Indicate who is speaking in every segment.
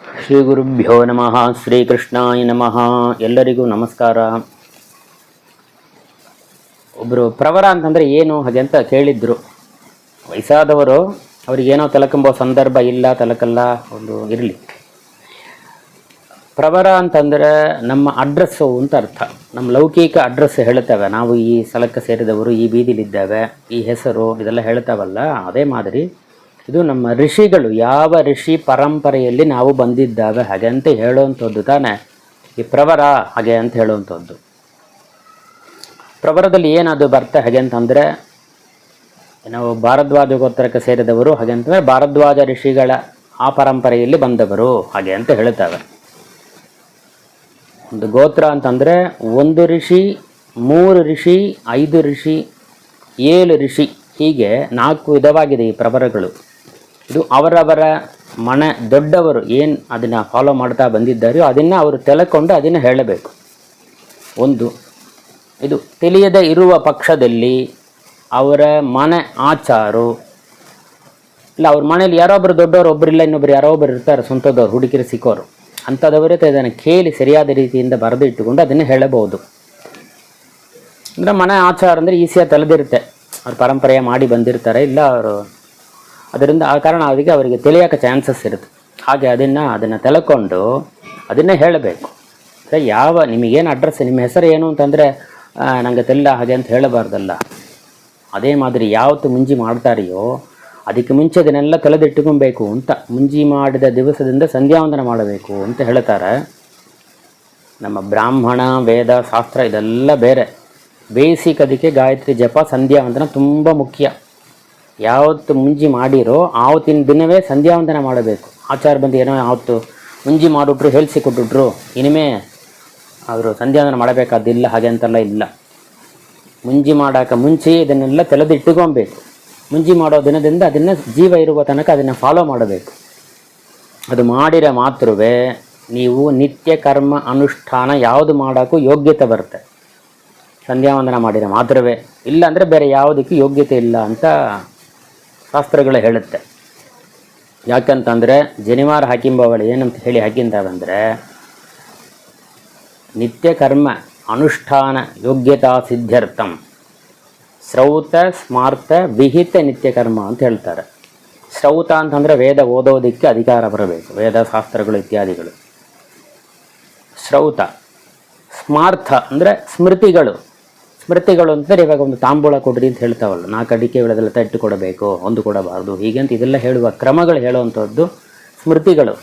Speaker 1: ಶ್ರೀ ಗುರುಭ್ಯೋ ನಮಃ. ಶ್ರೀಕೃಷ್ಣಾಯ ನಮಃ. ಎಲ್ಲರಿಗೂ ನಮಸ್ಕಾರ. ಒಬ್ಬರು ಪ್ರವರ ಅಂತಂದರೆ ಏನು ಹಾಗೆ ಅಂತ ಕೇಳಿದ್ರು. ವಯಸ್ಸಾದವರು, ಅವ್ರಿಗೇನೋ ತಲಕಂಬೋ ಸಂದರ್ಭ ಇಲ್ಲ, ತಲಕಲ್ಲ, ಒಂದು ಇರಲಿ. ಪ್ರವರ ಅಂತಂದರೆ ನಮ್ಮ ಅಡ್ರೆಸ್ಸು ಅಂತ ಅರ್ಥ. ನಮ್ಮ ಲೌಕಿಕ ಅಡ್ರೆಸ್ ಹೇಳ್ತೇವೆ, ನಾವು ಈ ಸ್ಥಳಕ್ಕೆ ಸೇರಿದವರು, ಈ ಬೀದಿಲಿದ್ದೇವೆ, ಈ ಹೆಸರು, ಇದೆಲ್ಲ ಹೇಳ್ತಾವಲ್ಲ. ಅದೇ ಮಾದರಿ ಇದು ನಮ್ಮ ಋಷಿಗಳು, ಯಾವ ಋಷಿ ಪರಂಪರೆಯಲ್ಲಿ ನಾವು ಬಂದಿದ್ದಾವೆ ಹಾಗೆ ಅಂತ ಹೇಳುವಂಥದ್ದು ತಾನೇ ಈ ಪ್ರವರ, ಹಾಗೆ ಅಂತ ಹೇಳುವಂಥದ್ದು. ಪ್ರವರದಲ್ಲಿ ಏನದು ಬರ್ತೆ ಹಾಗೆ ಅಂತಂದರೆ, ನಾವು ಭಾರದ್ವಾಜ ಗೋತ್ರಕ್ಕೆ ಸೇರಿದವರು ಹಾಗೆ ಅಂತಂದರೆ ಭಾರದ್ವಾಜ ಋಷಿಗಳ ಆ ಪರಂಪರೆಯಲ್ಲಿ ಬಂದವರು ಹಾಗೆ ಅಂತ ಹೇಳ್ತೇವೆ. ಒಂದು ಗೋತ್ರ ಅಂತಂದರೆ ಒಂದು ಋಷಿ, 3 ಋಷಿ, 5 ಋಷಿ, 7 ಋಷಿ, ಹೀಗೆ 4 ವಿಧವಾಗಿದೆ ಈ ಪ್ರವರಗಳು. ಇದು ಅವರವರ ಮನೆ ದೊಡ್ಡವರು ಏನು ಅದನ್ನು ಫಾಲೋ ಮಾಡ್ತಾ ಬಂದಿದ್ದಾರೋ ಅದನ್ನು ಅವರು ತೆಲಕೊಂಡು ಅದನ್ನು ಹೇಳಬೇಕು. ಒಂದು ಇದು ತಿಳಿಯದೇ ಇರುವ ಪಕ್ಷದಲ್ಲಿ ಅವರ ಮನೆ ಆಚಾರು ಇಲ್ಲ, ಅವ್ರ ಮನೇಲಿ ಯಾರೊಬ್ಬರು ದೊಡ್ಡವರು, ಒಬ್ಬರಿಲ್ಲ, ಇನ್ನೊಬ್ರು ಯಾರೋ ಒಬ್ಬರು ಇರ್ತಾರೆ, ಸ್ವಂತದವ್ರು, ಹುಡುಗಿರು ಸಿಕ್ಕೋರು, ಅಂಥದವರೇ ಇದನ್ನು ಕೇಳಿ ಸರಿಯಾದ ರೀತಿಯಿಂದ ಬರೆದು ಇಟ್ಟುಕೊಂಡು ಅದನ್ನು ಹೇಳಬಹುದು. ಅಂದರೆ ಮನೆ ಆಚಾರ ಅಂದರೆ ಈಸಿಯಾಗಿ ತಲೆದಿರುತ್ತೆ, ಅವ್ರ ಪರಂಪರೆಯ ಮಾಡಿ ಬಂದಿರ್ತಾರೆ, ಇಲ್ಲ ಅವರು ಅದರಿಂದ ಆ ಕಾರಣ ಅವರಿಗೆ ತಿಳಿಯೋಕೆ ಚಾನ್ಸಸ್ ಇರುತ್ತೆ. ಹಾಗೆ ಅದನ್ನು ತೆಲಕೊಂಡು ಅದನ್ನೇ ಹೇಳಬೇಕು. ಅಂದರೆ ಯಾವ ನಿಮಗೇನು ಅಡ್ರೆಸ್, ನಿಮ್ಮ ಹೆಸರು ಏನು ಅಂತಂದರೆ ನನಗೆ ತೆಲ್ಲ ಹಾಗೆ ಅಂತ ಹೇಳಬಾರ್ದಲ್ಲ. ಅದೇ ಮಾದರಿ ಯಾವತ್ತು ಮುಂಜಿ ಮಾಡ್ತಾರೆಯೋ ಅದಕ್ಕೆ ಮುಂಚೆ ಅದನ್ನೆಲ್ಲ ತಲೆದಿಟ್ಟುಕೊಬೇಕು ಅಂತ. ಮುಂಜಿ ಮಾಡಿದ ದಿವಸದಿಂದ ಸಂಧ್ಯಾವಂದನ ಮಾಡಬೇಕು ಅಂತ ಹೇಳ್ತಾರೆ. ನಮ್ಮ ಬ್ರಾಹ್ಮಣ, ವೇದ, ಶಾಸ್ತ್ರ ಇದೆಲ್ಲ ಬೇರೆ. ಬೇಸಿಕ್ ಅದಕ್ಕೆ ಗಾಯತ್ರಿ ಜಪ, ಸಂಧ್ಯಾವಂದನ ತುಂಬ ಮುಖ್ಯ. ಯಾವತ್ತು ಮುಂಜಿ ಮಾಡಿರೋ ಆವತ್ತಿನ ದಿನವೇ ಸಂಧ್ಯಾವಂದನ ಮಾಡಬೇಕು. ಆಚಾರ ಬಂದು ಏನೋ ಆವತ್ತು ಮುಂಜಿ ಮಾಡಿಬಿಟ್ರು, ಹೇಳಿಸಿಕೊಟ್ಬಿಟ್ರು, ಇನಿಮೆ ಅವರು ಸಂಧ್ಯಾವಂದನ ಮಾಡಬೇಕಾದಿಲ್ಲ ಹಾಗೆ ಅಂತೆಲ್ಲ ಇಲ್ಲ. ಮುಂಜಿ ಮಾಡೋಕೆ ಮುಂಚೆ ಇದನ್ನೆಲ್ಲ ತೆಲೆದಿಟ್ಟುಕೊಬೇಕು. ಮುಂಜಿ ಮಾಡೋ ದಿನದಿಂದ ಅದನ್ನು ಜೀವ ಇರುವ ತನಕ ಅದನ್ನು ಫಾಲೋ ಮಾಡಬೇಕು. ಅದು ಮಾಡಿರ ಮಾತ್ರವೇ ನೀವು ನಿತ್ಯ ಕರ್ಮ ಅನುಷ್ಠಾನ ಯಾವುದು ಮಾಡೋಕ್ಕೂ ಯೋಗ್ಯತೆ ಬರುತ್ತೆ. ಸಂಧ್ಯಾವಂದನ ಮಾಡಿರ ಮಾತ್ರವೇ, ಇಲ್ಲ ಅಂದರೆ ಬೇರೆ ಯಾವುದಕ್ಕೂ ಯೋಗ್ಯತೆ ಇಲ್ಲ ಅಂತ ಶಾಸ್ತ್ರಗಳು ಹೇಳುತ್ತೆ. ಯಾಕಂತಂದರೆ ಜನಿವಾರ ಹಾಕಿಂಬವಳು ಏನಂತ ಹೇಳಿ ಹಾಕಿಂತಾವಂದರೆ, ನಿತ್ಯ ಕರ್ಮ ಅನುಷ್ಠಾನ ಯೋಗ್ಯತಾ ಸಿದ್ಧ್ಯರ್ಥಂ ಶ್ರೌತ ಸ್ಮಾರ್ತ ವಿಹಿತ ನಿತ್ಯ ಕರ್ಮ ಅಂತ ಹೇಳ್ತಾರೆ. ಶ್ರೌತ ಅಂತಂದರೆ ವೇದ ಓದೋದಕ್ಕೆ ಅಧಿಕಾರ ಬರಬೇಕು, ವೇದ ಶಾಸ್ತ್ರಗಳು ಇತ್ಯಾದಿಗಳು. ಶ್ರೌತ. ಸ್ಮಾರ್ಥ ಅಂದರೆ ಸ್ಮೃತಿಗಳು. ಸ್ಮೃತಿಗಳು ಅಂತಂದರೆ ಇವಾಗ ಒಂದು ತಾಂಬೂಲ ಕೊಡ್ರಿ ಅಂತ ಹೇಳ್ತಾವಲ್ಲ, 4 ಅಡಿಕೆ ಬೆಳೆದೆಲ್ಲ ತಟ್ಟು ಕೊಡಬೇಕು, ಒಂದು ಕೊಡಬಾರ್ದು, ಹೀಗೆ ಅಂತ ಇದೆಲ್ಲ ಹೇಳುವ ಕ್ರಮಗಳು ಹೇಳುವಂಥದ್ದು ಸ್ಮೃತಿಗಳು.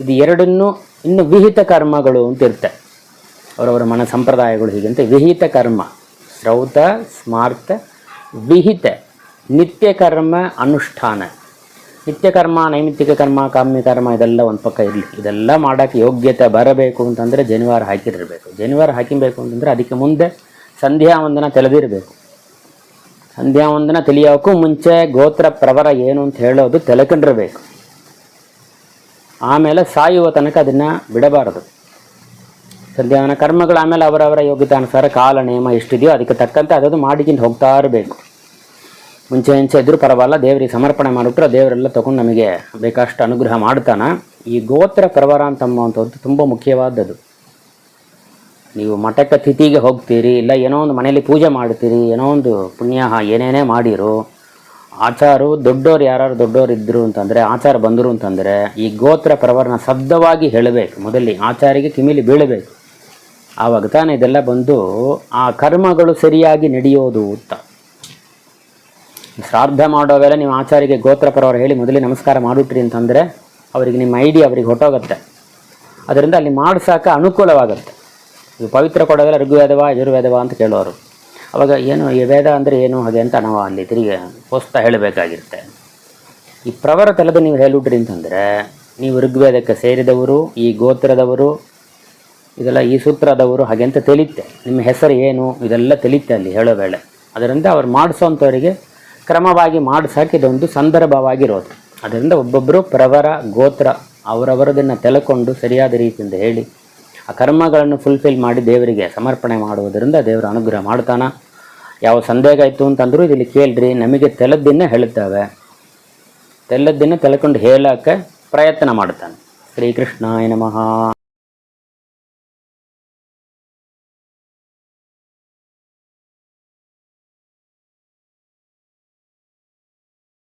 Speaker 1: ಇದು ಎರಡನ್ನೂ ಇನ್ನು ವಿಹಿತ ಕರ್ಮಗಳು ಅಂತ ಇರುತ್ತೆ, ಅವರವರ ಮನ ಸಂಪ್ರದಾಯಗಳು. ಹೀಗಂತ ವಿಹಿತ ಕರ್ಮ, ಶ್ರೌತ, ಸ್ಮಾರ್ಥ, ವಿಹಿತ ನಿತ್ಯ ಕರ್ಮ ಅನುಷ್ಠಾನ. ನಿತ್ಯ ಕರ್ಮ, ನೈಮಿತ್ತಿಕ ಕರ್ಮ, ಕಾಮ್ಯ ಕರ್ಮ ಇದೆಲ್ಲ ಒಂದು ಪಕ್ಕ ಇರಲಿ. ಇದೆಲ್ಲ ಮಾಡೋಕ್ಕೆ ಯೋಗ್ಯತೆ ಬರಬೇಕು ಅಂತಂದರೆ ಜನಿವಾರ ಹಾಕಿರಬೇಕು. ಜನಿವಾರ ಹಾಕಿಬೇಕು ಅಂತಂದರೆ ಅದಕ್ಕೆ ಮುಂದೆ ಸಂಧ್ಯಾವಂದನ ತಿಳಿದಿರಬೇಕು. ಸಂಧ್ಯಾವಂದನ ತಿಳಿಯೋಕ್ಕೂ ಮುಂಚೆ ಗೋತ್ರ ಪ್ರವರ ಏನು ಅಂತ ಹೇಳೋದು ತಿಳ್ಕೊಂಡಿರಬೇಕು. ಆಮೇಲೆ ಸಾಯುವ ತನಕ ಅದನ್ನು ಬಿಡಬಾರದು. ಸಂಧ್ಯಾವಂದನ ಕರ್ಮಗಳು ಆಮೇಲೆ ಅವರವರ ಯೋಗ್ಯತಾನುಸಾರ ಕಾಲ ನೇಮ ಎಷ್ಟಿದೆಯೋ ಅದಕ್ಕೆ ತಕ್ಕಂತೆ ಅದನ್ನು ಮಾಡಿಕೊಂಡು ಹೋಗ್ತಾ ಇರಬೇಕು. ಮುಂಚೆ ಇದ್ರೂ ಪರವಾಗಿಲ್ಲ, ದೇವರಿಗೆ ಸಮರ್ಪಣೆ ಮಾಡಿಬಿಟ್ರೆ ದೇವರೆಲ್ಲ ತೊಗೊಂಡು ನಮಗೆ ಬೇಕಷ್ಟು ಅನುಗ್ರಹ ಮಾಡ್ತಾನೆ. ಈ ಗೋತ್ರ ಪ್ರವರ ಅಂತಂಬುವಂಥದ್ದು ತುಂಬ ಮುಖ್ಯವಾದದ್ದು. ನೀವು ಮಠಕ್ಕೆ ತಿಥಿಗೆ ಹೋಗ್ತೀರಿ, ಇಲ್ಲ ಏನೋ ಒಂದು ಮನೇಲಿ ಪೂಜೆ ಮಾಡ್ತೀರಿ, ಏನೋ ಒಂದು ಪುಣ್ಯ ಏನೇನೇ ಮಾಡಿರೋ, ಆಚಾರು ದೊಡ್ಡೋರು ಯಾರು ದೊಡ್ಡೋರು ಇದ್ದರು ಅಂತಂದರೆ, ಆಚಾರ ಬಂದರು ಅಂತಂದರೆ ಈ ಗೋತ್ರ ಪ್ರವರನ ಶಬ್ದವಾಗಿ ಹೇಳಬೇಕು. ಮೊದಲೇ ಆಚಾರಿಗೆ ಕಿಮಿಲಿ ಬೀಳಬೇಕು. ಆವಾಗ ತಾನೇ ಇದೆಲ್ಲ ಬಂದು ಆ ಕರ್ಮಗಳು ಸರಿಯಾಗಿ ನಡೆಯೋದು ಅಂತ. ಶ್ರಾದ್ದ ಮಾಡೋವೆಲ್ಲ ನೀವು ಆಚಾರಿಗೆ ಗೋತ್ರ ಪ್ರವರ ಹೇಳಿ ಮೊದಲೇ ನಮಸ್ಕಾರ ಮಾಡಿಟ್ರಿ ಅಂತಂದರೆ ಅವರಿಗೆ ನಿಮ್ಮ ಐಡಿ ಅವರಿಗೆ ಹೊಟ್ಟೋಗುತ್ತೆ. ಅದರಿಂದ ಅಲ್ಲಿ ಮಾಡಿಸೋಕೆ ಅನುಕೂಲವಾಗುತ್ತೆ. ಈಗ ಪವಿತ್ರ ಕೊಡೋವೆಲ್ಲ ಋಗ್ವೇದವ ಯಜುರ್ವೇದವ ಅಂತ ಕೇಳೋರು. ಅವಾಗ ಏನು ಈ ವೇದ ಅಂದರೆ ಏನು ಹಾಗೆ ಅಂತ ನಾವು ಅಲ್ಲಿ ತಿರುಗಿ ಹೊಸ್ತಾ ಹೇಳಬೇಕಾಗಿರುತ್ತೆ. ಈ ಪ್ರವರ ತಲೆದು ನೀವು ಹೇಳಿಬಿಟ್ರಿ ಅಂತಂದರೆ ನೀವು ಋಗ್ವೇದಕ್ಕೆ ಸೇರಿದವರು, ಈ ಗೋತ್ರದವರು, ಇದೆಲ್ಲ ಈ ಸೂತ್ರದವರು ಹಾಗೆ ಅಂತ ತಿಳಿಯುತ್ತೆ. ನಿಮ್ಮ ಹೆಸರು ಏನು ಇದೆಲ್ಲ ತಿಳಿಯುತ್ತೆ ಅಲ್ಲಿ ಹೇಳೋ ವೇಳೆ. ಅದರಿಂದ ಅವ್ರು ಮಾಡಿಸೋಂಥವರಿಗೆ ಕ್ರಮವಾಗಿ ಮಾಡಿಸೋಕೆ ಇದೊಂದು ಸಂದರ್ಭವಾಗಿರೋದು. ಅದರಿಂದ ಒಬ್ಬೊಬ್ಬರು ಪ್ರವರ ಗೋತ್ರ ಅವರವರದನ್ನು ತೆಲಕೊಂಡು ಸರಿಯಾದ ರೀತಿಯಿಂದ ಹೇಳಿ ಆ ಕರ್ಮಗಳನ್ನು ಫುಲ್ಫಿಲ್ ಮಾಡಿ ದೇವರಿಗೆ ಸಮರ್ಪಣೆ ಮಾಡುವುದರಿಂದ ದೇವರ ಅನುಗ್ರಹ ಮಾಡ್ತಾನೆ. ಯಾವ ಸಂದೇಹ ಇತ್ತು ಅಂತಂದರೂ ಇಲ್ಲಿ ಕೇಳ್ರಿ, ನಮಗೆ ತೆಲದ್ದನ್ನೇ ಹೇಳುತ್ತೇವೆ. ತೆಲದ್ದನ್ನು ತೆಳ್ಕೊಂಡು ಹೇಳೋಕ್ಕೆ ಪ್ರಯತ್ನ ಮಾಡ್ತಾನೆ. ಶ್ರೀಕೃಷ್ಣಾಯ ನಮಃ.